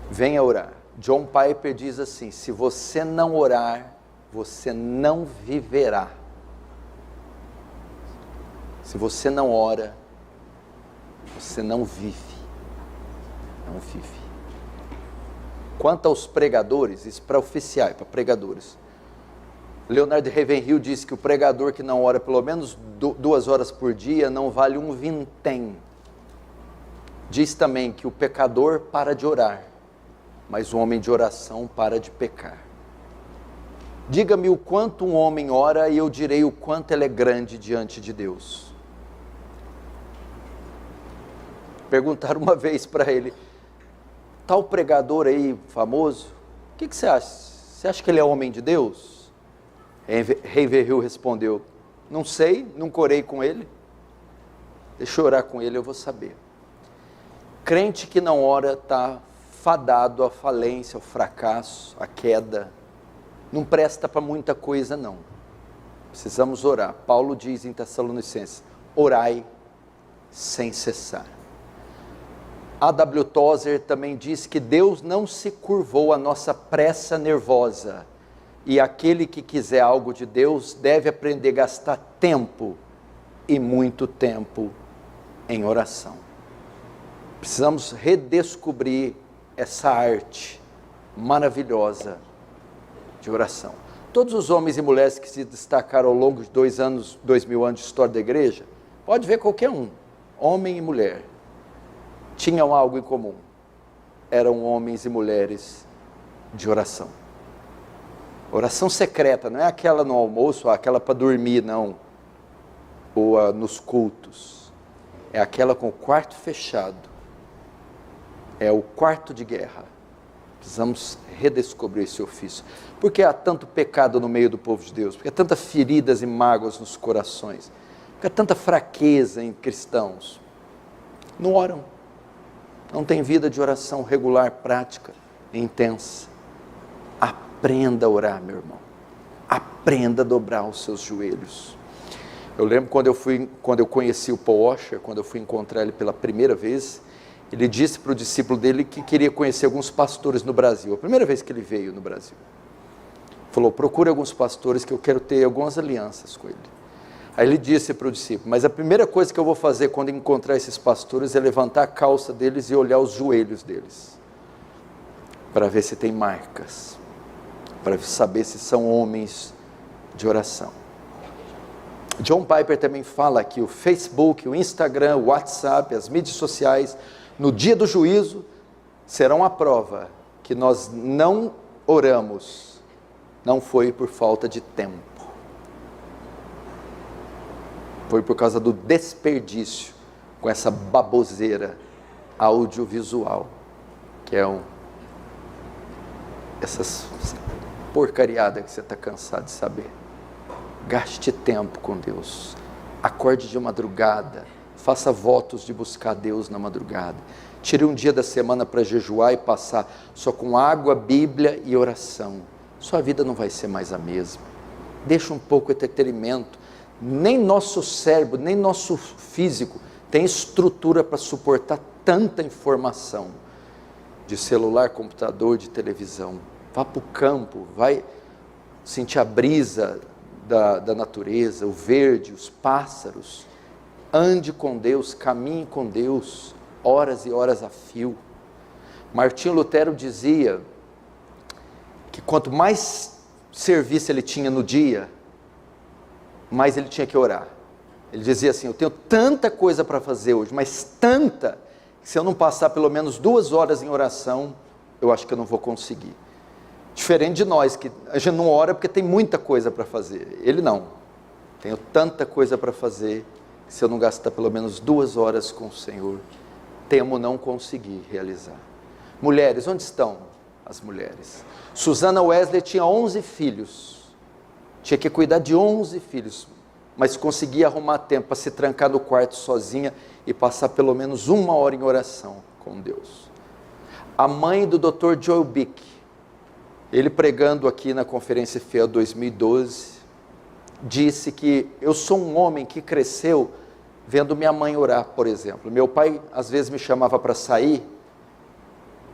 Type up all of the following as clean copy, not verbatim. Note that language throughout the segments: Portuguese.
Venha orar. John Piper diz assim: se você não orar, você não viverá. Se você não ora, você não vive. Não vive. Quanto aos pregadores, isso para oficiais, para pregadores. Leonard Ravenhill disse que o pregador que não ora pelo menos 2 horas por dia não vale um vintém. Diz também que o pecador para de orar, mas o homem de oração para de pecar. Diga-me o quanto um homem ora e eu direi o quanto ele é grande diante de Deus. Perguntaram uma vez para ele: tal pregador aí famoso, o que você acha? Você acha que ele é homem de Deus? Ravenhill respondeu: não sei, nunca orei com ele. Deixa eu orar com ele, eu vou saber. Crente que não ora está fadado à falência, ao fracasso, à queda. Não presta para muita coisa não. Precisamos orar. Paulo diz em Tessalonicenses: orai sem cessar. A.W. Tozer também diz que Deus não se curvou à nossa pressa nervosa, e aquele que quiser algo de Deus deve aprender a gastar tempo, e muito tempo, em oração. Precisamos redescobrir essa arte maravilhosa de oração. Todos os homens e mulheres que se destacaram ao longo de 2000 anos de história da igreja, pode ver qualquer um, homem e mulher, tinham algo em comum: eram homens e mulheres de oração. Oração secreta, não é aquela no almoço, ou aquela para dormir, não, ou nos cultos, é aquela com o quarto fechado, é o quarto de guerra. Precisamos redescobrir esse ofício. Por que há tanto pecado no meio do povo de Deus? Por que há tantas feridas e mágoas nos corações? Por que há tanta fraqueza em cristãos? Não oram. Não tem vida de oração regular, prática, intensa. Aprenda a orar, meu irmão. Aprenda a dobrar os seus joelhos. Eu lembro quando eu conheci o Paul Washer, quando eu fui encontrar ele pela primeira vez, ele disse para o discípulo dele que queria conhecer alguns pastores no Brasil. A primeira vez que ele veio no Brasil. Falou: procure alguns pastores que eu quero ter algumas alianças com ele. Aí ele disse para o discípulo: mas a primeira coisa que eu vou fazer quando encontrar esses pastores é levantar a calça deles e olhar os joelhos deles, para ver se tem marcas, para saber se são homens de oração. John Piper também fala que o Facebook, o Instagram, o WhatsApp, as mídias sociais, no dia do juízo, serão a prova que nós não oramos, não foi por falta de tempo. Foi por causa do desperdício com essa baboseira audiovisual, que é essas porcariadas que você está cansado de saber. Gaste tempo com Deus, acorde de madrugada, faça votos de buscar Deus na madrugada, tire um dia da semana para jejuar e passar só com água, Bíblia e oração. Sua vida não vai ser mais a mesma. Deixa um pouco de entretenimento. Nem nosso cérebro, nem nosso físico tem estrutura para suportar tanta informação de celular, computador, de televisão. Vá para o campo, vai sentir a brisa da natureza, o verde, os pássaros. Ande com Deus, caminhe com Deus, horas e horas a fio. Martinho Lutero dizia que quanto mais serviço ele tinha no dia, mais ele tinha que orar. Ele dizia assim: eu tenho tanta coisa para fazer hoje, mas tanta, que se eu não passar pelo menos 2 horas em oração, eu acho que eu não vou conseguir. Diferente de nós, que a gente não ora porque tem muita coisa para fazer. Ele não. Tenho tanta coisa para fazer, que se eu não gastar pelo menos 2 horas com o Senhor, temo não conseguir realizar. Mulheres, onde estão as mulheres? Susana Wesley tinha 11 filhos. Tinha que cuidar de 11 filhos, mas conseguia arrumar tempo para se trancar no quarto sozinha e passar pelo menos 1 hora em oração com Deus. A mãe do Dr. Joel Bick, ele pregando aqui na Conferência Fiel 2012, disse que eu sou um homem que cresceu vendo minha mãe orar, por exemplo. Meu pai às vezes me chamava para sair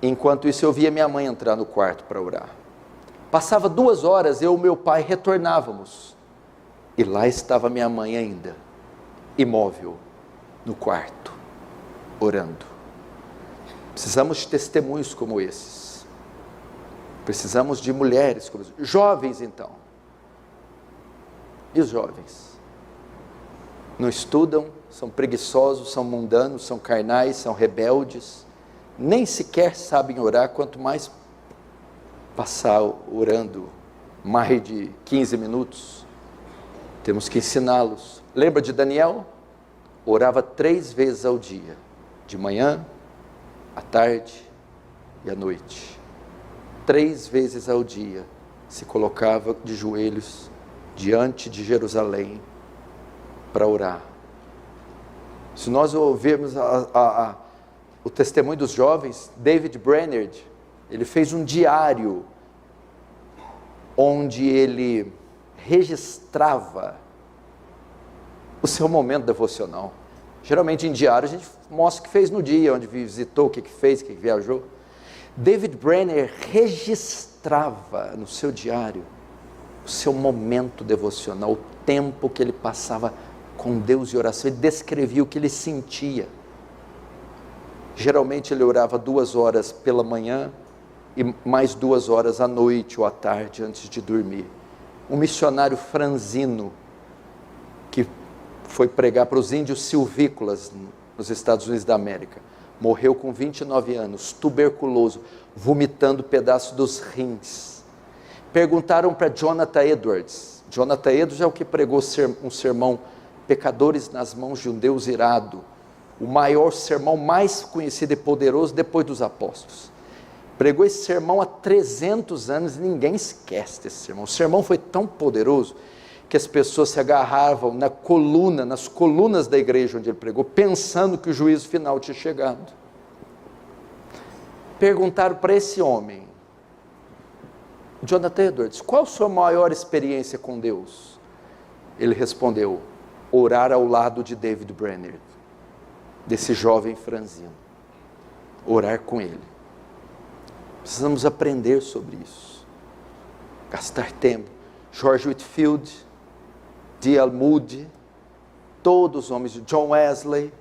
Enquanto isso, eu via minha mãe entrar no quarto para orar. Passava 2 horas, eu e meu pai retornávamos. E lá estava minha mãe ainda, imóvel, no quarto, orando. Precisamos de testemunhos como esses. Precisamos de mulheres como essas. Jovens, então. E os jovens? Não estudam, são preguiçosos, são mundanos, são carnais, são rebeldes, nem sequer sabem orar, quanto mais passar orando mais de 15 minutos. Temos que ensiná-los. Lembra de Daniel? Orava 3 vezes ao dia, de manhã, à tarde e à noite. 3 vezes ao dia se colocava de joelhos diante de Jerusalém para orar. Se nós ouvirmos o testemunho dos jovens, David Brainerd, ele fez um diário onde ele registrava o seu momento devocional. Geralmente em diário a gente mostra o que fez no dia, onde visitou, o que fez, o que viajou. David Brainerd registrava no seu diário o seu momento devocional, o tempo que ele passava com Deus em oração. Ele descrevia o que ele sentia. Geralmente ele orava 2 horas pela manhã e mais 2 horas à noite ou à tarde antes de dormir. Um missionário franzino que foi pregar para os índios silvícolas nos Estados Unidos da América, morreu com 29 anos, tuberculoso, vomitando pedaços dos rins. Perguntaram para Jonathan Edwards. Jonathan Edwards é o que pregou um sermão, Pecadores nas mãos de um Deus irado, o maior sermão, mais conhecido e poderoso depois dos apóstolos. Pregou esse sermão há 300 anos e ninguém esquece desse sermão. O sermão foi tão poderoso que as pessoas se agarravam nas colunas da igreja onde ele pregou, pensando que o juízo final tinha chegado. Perguntaram para esse homem, Jonathan Edwards, qual a sua maior experiência com Deus? Ele respondeu, orar ao lado de David Brainerd, desse jovem franzino, orar com ele. Precisamos aprender sobre isso, gastar tempo. George Whitefield, D.L. Moody, todos os homens de John Wesley.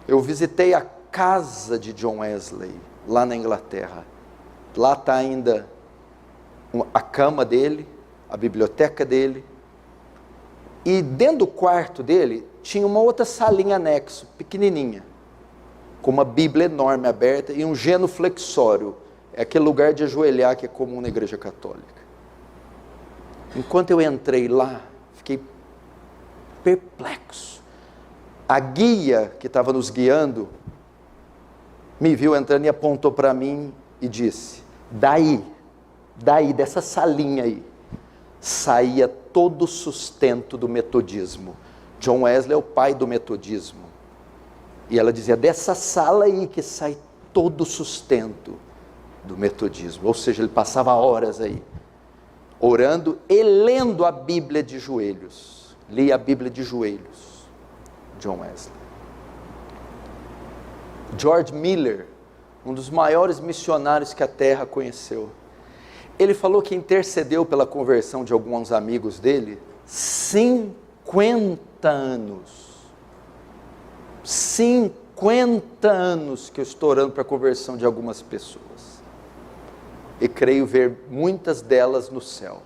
Eu visitei a casa de John Wesley, lá na Inglaterra. Lá está ainda a cama dele, a biblioteca dele, e dentro do quarto dele tinha uma outra salinha anexo, pequenininha, com uma Bíblia enorme aberta e um genuflexório, é aquele lugar de ajoelhar que é comum na igreja católica. Enquanto eu entrei lá, fiquei perplexo. A guia que estava nos guiando, me viu entrando e apontou para mim e disse, daí, dessa salinha aí, saía todo o sustento do metodismo. John Wesley é o pai do metodismo. E ela dizia, dessa sala aí que sai todo o sustento do metodismo. Ou seja, ele passava horas aí, orando e lendo a Bíblia de joelhos. Lia a Bíblia de joelhos, John Wesley. George Miller, um dos maiores missionários que a terra conheceu, ele falou que intercedeu pela conversão de alguns amigos dele 50 anos. 50 anos que eu estou orando para a conversão de algumas pessoas. E creio ver muitas delas no céu.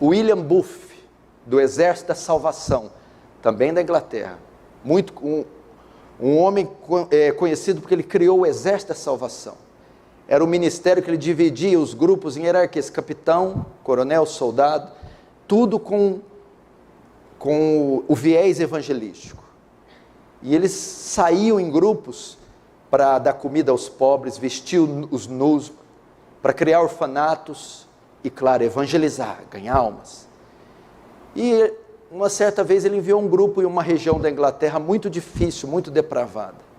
William Booth, do Exército da Salvação, também da Inglaterra, um homem conhecido porque ele criou o Exército da Salvação. Era um ministério que ele dividia os grupos em hierarquias, capitão, coronel, soldado, tudo com o viés evangelístico. E eles saíam em grupos para dar comida aos pobres, vestir os nus, para criar orfanatos e, claro, evangelizar, ganhar almas. E uma certa vez ele enviou um grupo em uma região da Inglaterra muito difícil, muito depravada.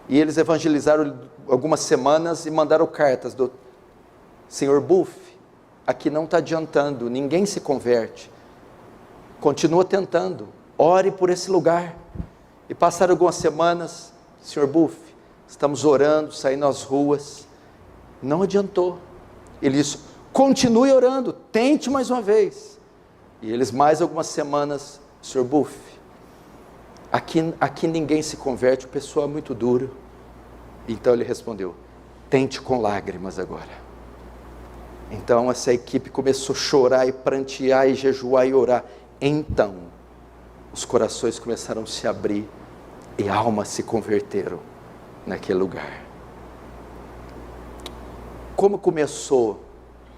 E eles evangelizaram algumas semanas e mandaram cartas do Senhor Booth, aqui não está adiantando, ninguém se converte. Continua tentando, ore por esse lugar. E passaram algumas semanas, Senhor Booth, estamos orando, saindo às ruas. Não adiantou. Ele disse, continue orando, tente mais uma vez. E eles mais algumas semanas, Sr. Buff, aqui ninguém se converte, o pessoal é muito duro. Então ele respondeu, tente com lágrimas agora. Então essa equipe começou a chorar e prantear e jejuar e orar. Então os corações começaram a se abrir e almas se converteram naquele lugar. Como começou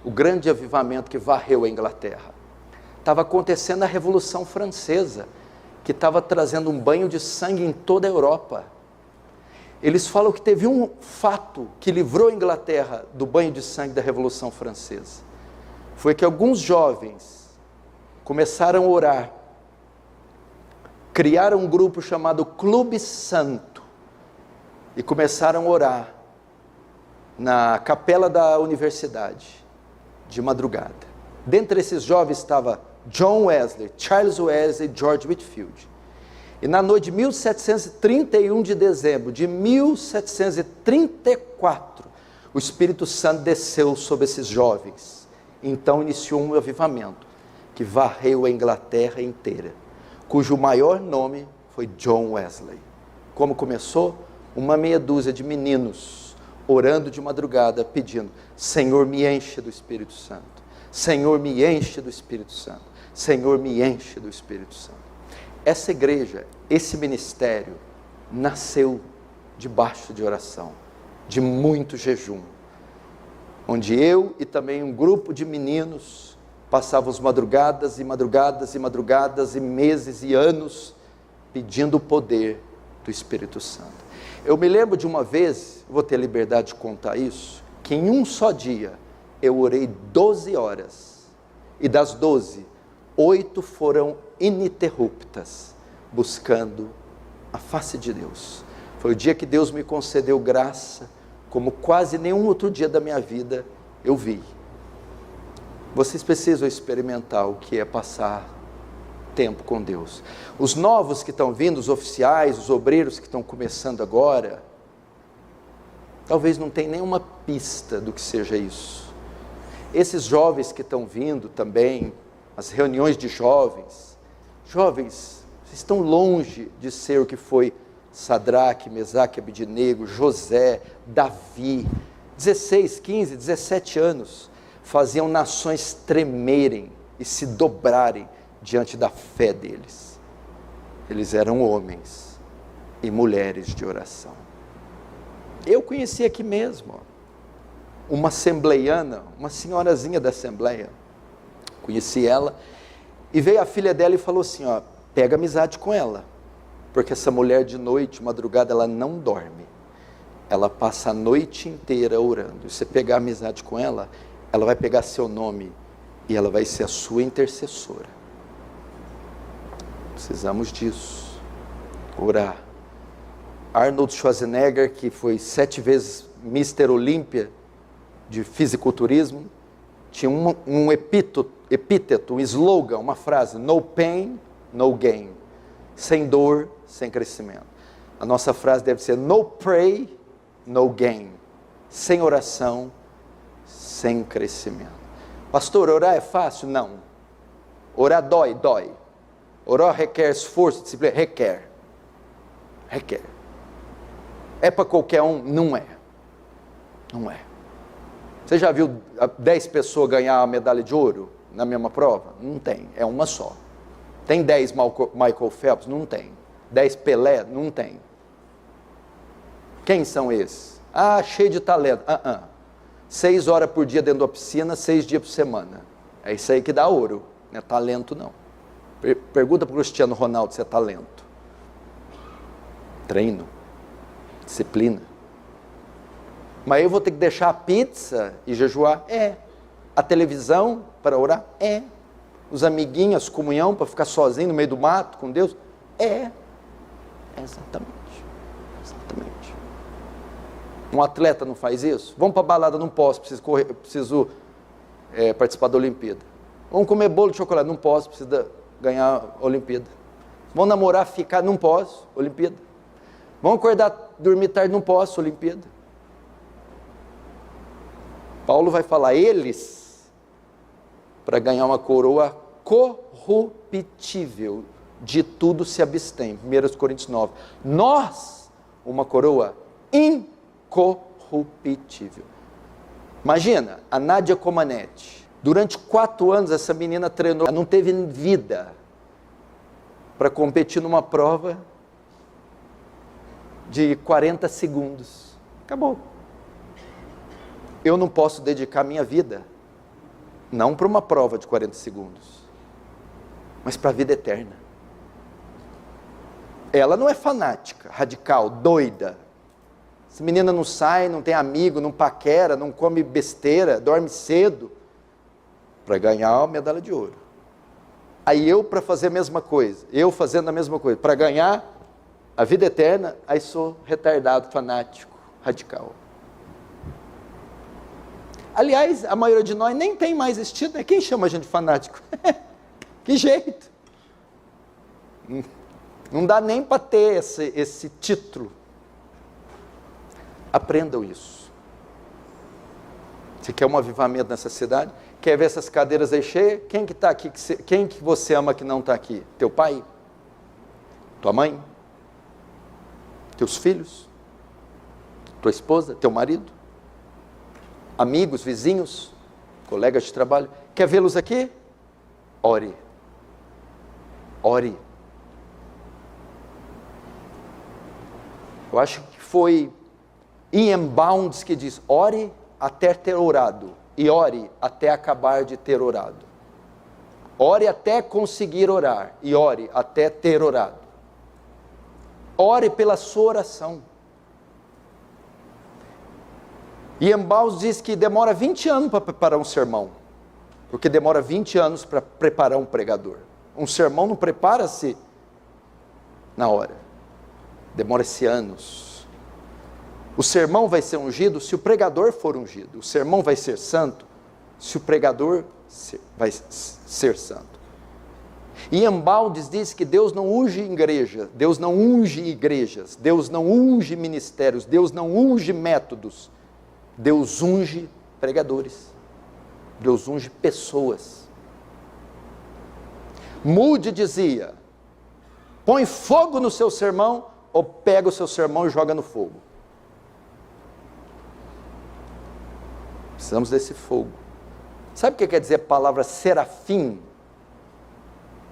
o grande avivamento que varreu a Inglaterra? Estava acontecendo a Revolução Francesa, que estava trazendo um banho de sangue em toda a Europa. Eles falam que teve um fato que livrou a Inglaterra do banho de sangue da Revolução Francesa. Foi que alguns jovens começaram a orar, criaram um grupo chamado Clube Santo e começaram a orar na capela da universidade, de madrugada. Dentre esses jovens estava John Wesley, Charles Wesley e George Whitefield. E na noite de 1731 de dezembro de 1734, o Espírito Santo desceu sobre esses jovens. Então iniciou um avivamento que varreu a Inglaterra inteira, cujo maior nome foi John Wesley. Como começou? Uma meia dúzia de meninos orando de madrugada, pedindo, Senhor, me enche do Espírito Santo. Senhor, me enche do Espírito Santo. Senhor, me enche do Espírito Santo. Essa igreja, esse ministério, nasceu debaixo de oração, de muito jejum, onde eu e também um grupo de meninos passávamos madrugadas e madrugadas e madrugadas e meses e anos pedindo o poder do Espírito Santo. Eu me lembro de uma vez, vou ter liberdade de contar isso, que em um só dia eu orei 12 horas, e das 12, 8 foram ininterruptas, buscando a face de Deus. Foi o dia que Deus me concedeu graça, como quase nenhum outro dia da minha vida eu vi. Vocês precisam experimentar o que é passar tempo com Deus. Os novos que estão vindo, os oficiais, os obreiros que estão começando agora, talvez não tenham nenhuma pista do que seja isso. Esses jovens que estão vindo também, as reuniões de jovens, vocês estão longe de ser o que foi Sadraque, Mesaque, Abednego, José, Davi, 16, 15, 17 anos, faziam nações tremerem e se dobrarem diante da fé deles. Eles eram homens e mulheres de oração. Eu conheci aqui mesmo uma assembleiana, uma senhorazinha da assembleia, conheci ela, e veio a filha dela e falou assim, ó, pega amizade com ela, porque essa mulher de noite, madrugada, ela não dorme, ela passa a noite inteira orando. Se você pegar amizade com ela, ela vai pegar seu nome e ela vai ser a sua intercessora. Precisamos disso, orar. Arnold Schwarzenegger, que foi 7 vezes Mr. Olímpia de fisiculturismo, tinha um epíteto, um slogan, uma frase, no pain, no gain, sem dor, sem crescimento. A nossa frase deve ser, no pray, no gain, sem oração, sem crescimento. Pastor, orar é fácil? Não. Orar dói. Orar requer esforço, disciplina, requer. É para qualquer um? Não é. Você já viu 10 pessoas ganhar a medalha de ouro na mesma prova? Não tem, é uma só. Tem 10 Michael Phelps? Não tem. 10 Pelé? Não tem. Quem são esses? Cheio de talento. 6 horas por dia dentro da piscina, 6 dias por semana. É isso aí que dá ouro, não é talento não. Pergunta para o Cristiano Ronaldo se é talento. Treino, disciplina. Mas eu vou ter que deixar a pizza e jejuar? A televisão para orar? Os amiguinhos, a comunhão para ficar sozinho no meio do mato com Deus? Exatamente. Um atleta não faz isso? Vamos para a balada, não posso, preciso participar da Olimpíada. Vamos comer bolo de chocolate, não posso, preciso ganhar a Olimpíada. Vamos namorar, ficar, não posso, Olimpíada. Vamos acordar, dormir tarde, não posso, Olimpíada. Paulo vai falar, eles, para ganhar uma coroa corruptível, de tudo se abstém. 1 Coríntios 9. Nós, uma coroa incorruptível. Imagina, a Nádia Comaneci. Durante 4 anos essa menina treinou, ela não teve vida para competir numa prova de 40 segundos. Acabou. Eu não posso dedicar minha vida, não para uma prova de 40 segundos, mas para a vida eterna. Ela não é fanática, radical, doida. Essa menina não sai, não tem amigo, não paquera, não come besteira, dorme cedo, para ganhar a medalha de ouro. Aí eu, para fazer a mesma coisa, eu fazendo a mesma coisa, para ganhar a vida eterna, aí sou retardado, fanático, radical. Aliás, a maioria de nós nem tem mais esse título, né? Quem chama a gente de fanático? Que jeito? Não dá nem para ter esse título. Aprendam isso. Você quer um avivamento nessa cidade? Quer ver essas cadeiras aí cheias? Quem que está aqui? Quem que você ama que não está aqui? Teu pai? Tua mãe? Teus filhos? Tua esposa? Teu marido? Amigos, vizinhos? Colegas de trabalho? Quer vê-los aqui? Ore. Ore. Eu acho que foi Ian Bounds que diz, ore até ter orado, e ore até acabar de ter orado. Ore até conseguir orar, e ore até ter orado. Ore pela sua oração. Ian Bounds diz que demora 20 anos para preparar um sermão, porque demora 20 anos para preparar um pregador. Um sermão não prepara-se na hora. Demora-se anos. O sermão vai ser ungido se o pregador for ungido. O sermão vai ser santo se o pregador vai ser santo. Ian Bounds diz que Deus não unge igreja, Deus não unge igrejas, Deus não unge ministérios, Deus não unge métodos. Deus unge pregadores. Deus unge pessoas. Moody dizia, põe fogo no seu sermão, ou pega o seu sermão e joga no fogo. Precisamos desse fogo. Sabe o que quer dizer a palavra serafim?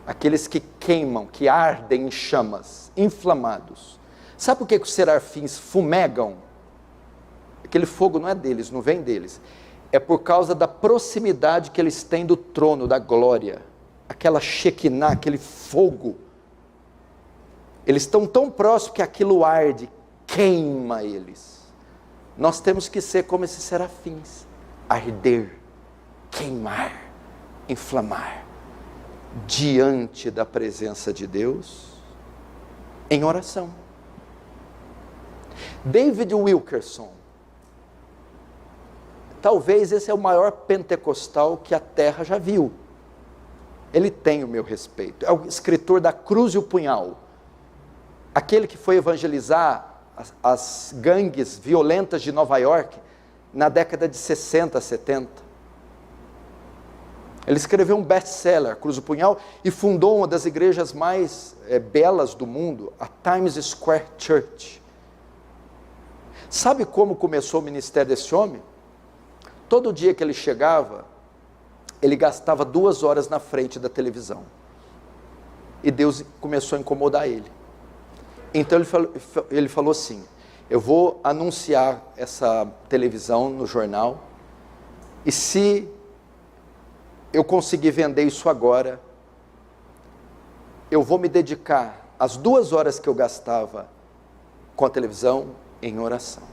Aqueles que queimam, que ardem em chamas, inflamados. Sabe por que os serafins fumegam? Aquele fogo não é deles, não vem deles. É por causa da proximidade que eles têm do trono, da glória. Aquela Shekinah, aquele fogo. Eles estão tão próximos que aquilo arde, queima eles. Nós temos que ser como esses serafins. Arder, queimar, inflamar. Diante da presença de Deus, em oração. David Wilkerson. Talvez esse é o maior pentecostal que a terra já viu. Ele tem o meu respeito. É o escritor da Cruz e o Punhal. Aquele que foi evangelizar as gangues violentas de Nova York na década de 60, 70. Ele escreveu um best-seller, Cruz do Punhal, e fundou uma das igrejas mais belas do mundo, a Times Square Church. Sabe como começou o ministério desse homem? Todo dia que ele chegava, ele gastava 2 horas na frente da televisão. E Deus começou a incomodar ele. Então ele falou assim, eu vou anunciar essa televisão no jornal, e se eu conseguir vender isso agora, eu vou me dedicar as 2 horas que eu gastava com a televisão em oração.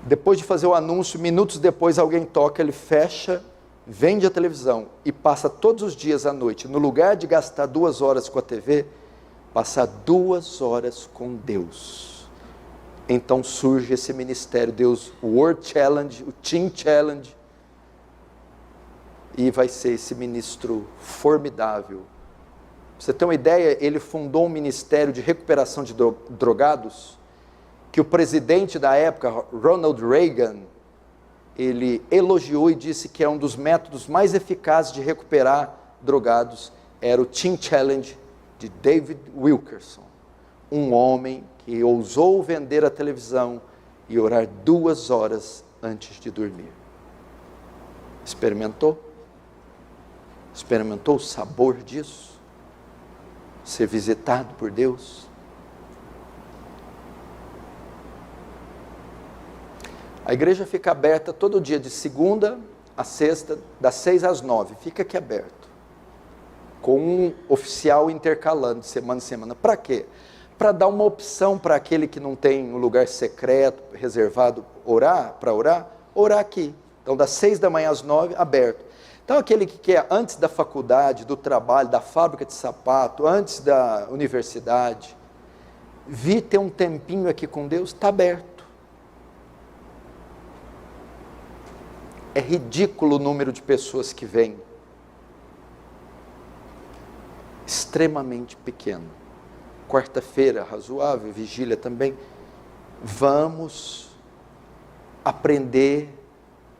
Depois de fazer o anúncio, minutos depois alguém toca, ele fecha, vende a televisão e passa todos os dias à noite, no lugar de gastar 2 horas com a TV, passar 2 horas com Deus. Então surge esse ministério, Deus, o World Challenge, o Teen Challenge, e vai ser esse ministro formidável. Pra você ter uma ideia, ele fundou um ministério de recuperação de drogados, que o presidente da época, Ronald Reagan, ele elogiou e disse que é um dos métodos mais eficazes de recuperar drogados, era o Teen Challenge de David Wilkerson, um homem que ousou vender a televisão e orar 2 horas antes de dormir. Experimentou? Experimentou o sabor disso? Ser visitado por Deus? A igreja fica aberta todo dia, de segunda a sexta, das 6 às 9, fica aqui aberto, com um oficial intercalando de semana em semana. Para quê? Para dar uma opção para aquele que não tem um lugar secreto, reservado, orar aqui. Então, das 6 da manhã às 9, aberto. Então, aquele que quer, antes da faculdade, do trabalho, da fábrica de sapato, antes da universidade, vir ter um tempinho aqui com Deus, está aberto. É ridículo o número de pessoas que vêm. Extremamente pequeno. Quarta-feira, razoável, vigília também. Vamos aprender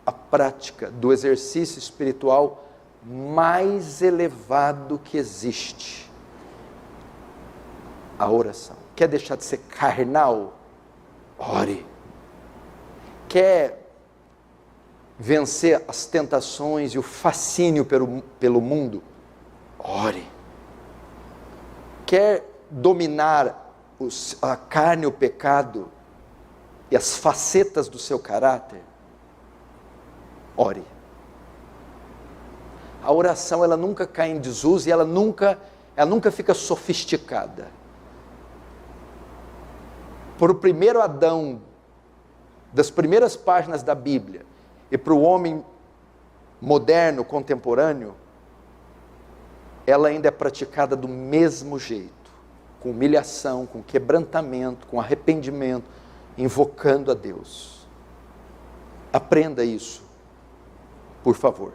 a prática do exercício espiritual mais elevado que existe. A oração. Quer deixar de ser carnal? Ore. Quer vencer as tentações e o fascínio pelo mundo? Ore. Quer dominar a carne e o pecado e as facetas do seu caráter? Ore. A oração, ela nunca cai em desuso e ela nunca fica sofisticada. Para o primeiro Adão, das primeiras páginas da Bíblia, e para o homem moderno, contemporâneo, ela ainda é praticada do mesmo jeito, com humilhação, com quebrantamento, com arrependimento, invocando a Deus. Aprenda isso, por favor.